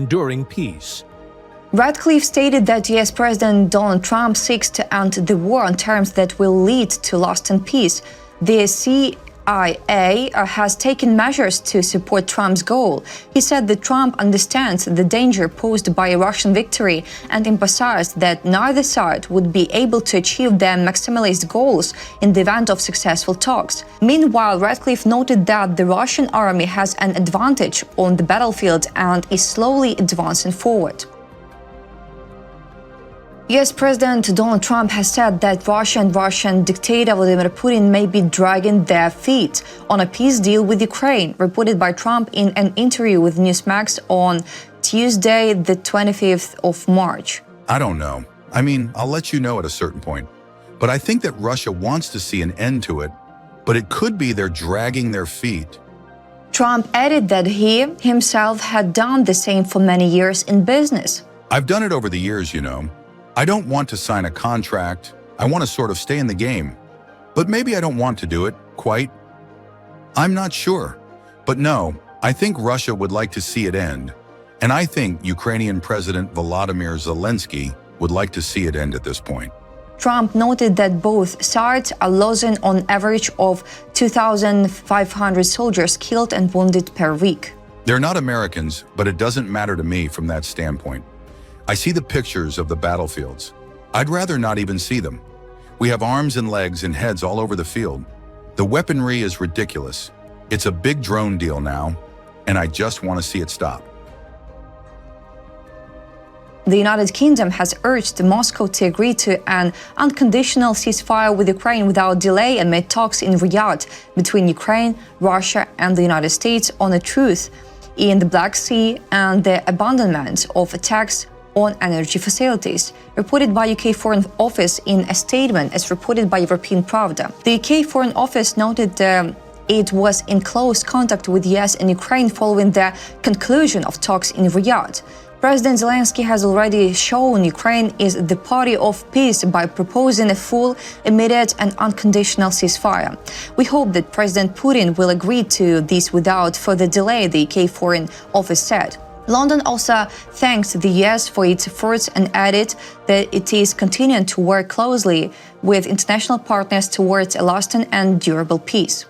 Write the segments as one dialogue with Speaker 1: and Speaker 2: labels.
Speaker 1: enduring peace.
Speaker 2: Radcliffe stated that US President Donald Trump seeks to end the war on terms that will lead to lasting peace. The CIA has taken measures to support Trump's goal. He said that Trump understands the danger posed by a Russian victory and emphasized that neither side would be able to achieve their maximalist goals in the event of successful talks. Meanwhile, Radcliffe noted that the Russian army has an advantage on the battlefield and is slowly advancing forward. US President Donald Trump has said that Russia and Russian dictator Vladimir Putin may be dragging their feet on a peace deal with Ukraine, reported by Trump in an interview with Newsmax on Tuesday, the 25th of March.
Speaker 3: I don't know. I mean, I'll let you know at a certain point. But I think that Russia wants to see an end to it, but it could be they're dragging their feet.
Speaker 2: Trump added that he himself had done the same for many years in business.
Speaker 3: I've done it over the years, you know. I don't want to sign a contract. I want to sort of stay in the game. But maybe I don't want to do it, quite. I'm not sure. But no, I think Russia would like to see it end. And I think Ukrainian President Volodymyr Zelensky would like to see it end at this point.
Speaker 2: Trump noted that both sides are losing on average of 2,500 soldiers killed and wounded per week.
Speaker 3: They're not Americans, but it doesn't matter to me from that standpoint. I see the pictures of the battlefields. I'd rather not even see them. We have arms and legs and heads all over the field. The weaponry is ridiculous. It's a big drone deal now, and I just want to see it stop.
Speaker 2: The United Kingdom has urged Moscow to agree to an unconditional ceasefire with Ukraine without delay amid talks in Riyadh between Ukraine, Russia, and the United States on a truce in the Black Sea and the abandonment of attacks on energy facilities, reported by UK Foreign Office in a statement as reported by European Pravda. The UK Foreign Office noted it was in close contact with US and Ukraine following the conclusion of talks in Riyadh. President Zelensky has already shown Ukraine is the party of peace by proposing a full, immediate and unconditional ceasefire. We hope that President Putin will agree to this without further delay, the UK Foreign Office said. London also thanks the US for its efforts and added that it is continuing to work closely with international partners towards a lasting and durable peace.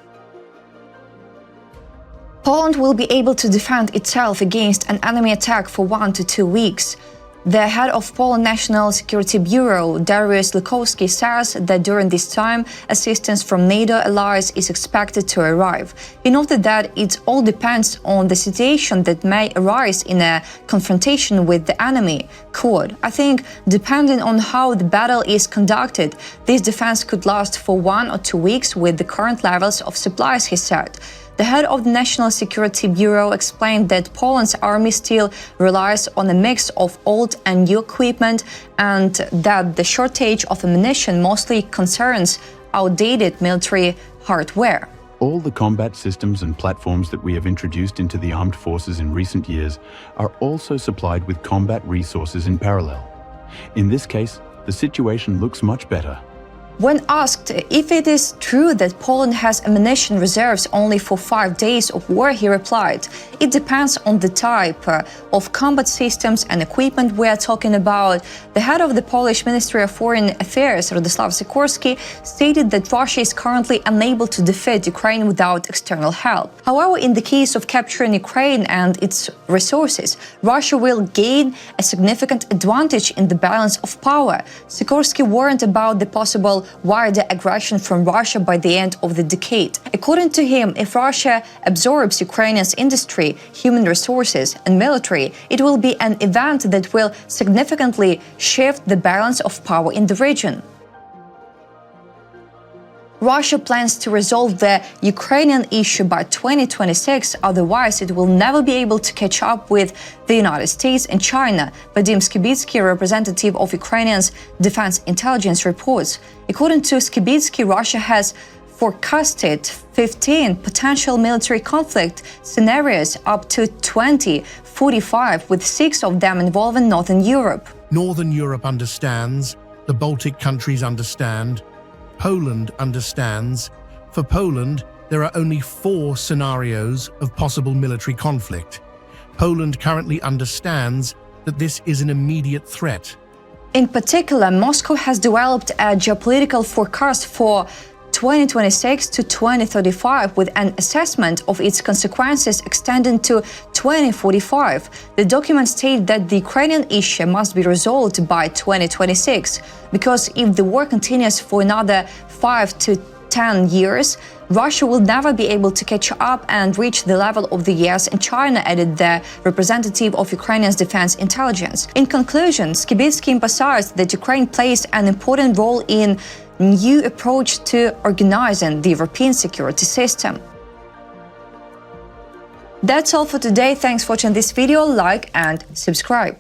Speaker 2: Poland will be able to defend itself against an enemy attack for 1 to 2 weeks. The head of Poland National Security Bureau, Dariusz Lukowski, says that during this time, assistance from NATO allies is expected to arrive. He noted that it all depends on the situation that may arise in a confrontation with the enemy. Quote, I think, depending on how the battle is conducted, this defense could last for 1 or 2 weeks with the current levels of supplies, he said. The head of the National Security Bureau explained that Poland's army still relies on a mix of old and new equipment and that the shortage of ammunition mostly concerns outdated military hardware.
Speaker 4: All the combat systems and platforms that we have introduced into the armed forces in recent years are also supplied with combat resources in parallel. In this case, the situation looks much better.
Speaker 2: When asked if it is true that Poland has ammunition reserves only for 5 days of war, he replied, it depends on the type of combat systems and equipment we are talking about. The head of the Polish Ministry of Foreign Affairs, Radosław Sikorski, stated that Russia is currently unable to defeat Ukraine without external help. However, in the case of capturing Ukraine and its resources, Russia will gain a significant advantage in the balance of power. Sikorski warned about the possible wider aggression from Russia by the end of the decade. According to him, if Russia absorbs Ukraine's industry, human resources and military, it will be an event that will significantly shift the balance of power in the region. Russia plans to resolve the Ukrainian issue by 2026, otherwise it will never be able to catch up with the United States and China, Vadim Skibitsky, representative of Ukrainian's Defense Intelligence, reports. According to Skibitsky, Russia has forecasted 15 potential military conflict scenarios up to 2045, with 6 of them involving Northern Europe.
Speaker 5: Northern Europe understands, the Baltic countries understand, Poland understands. For Poland, there are only 4 scenarios of possible military conflict. Poland currently understands that this is an immediate threat.
Speaker 2: In particular, Moscow has developed a geopolitical forecast for 2026 to 2035 with an assessment of its consequences extending to 2045. The document states that the Ukrainian issue must be resolved by 2026, because if the war continues for another 5 to 10 years, Russia will never be able to catch up and reach the level of the US and China, added the representative of Ukraine's defense intelligence. In conclusion, Skibitsky emphasized that Ukraine plays an important role in new approach to organizing the European security system. That's all for today. Thanks for watching this video. Like and subscribe.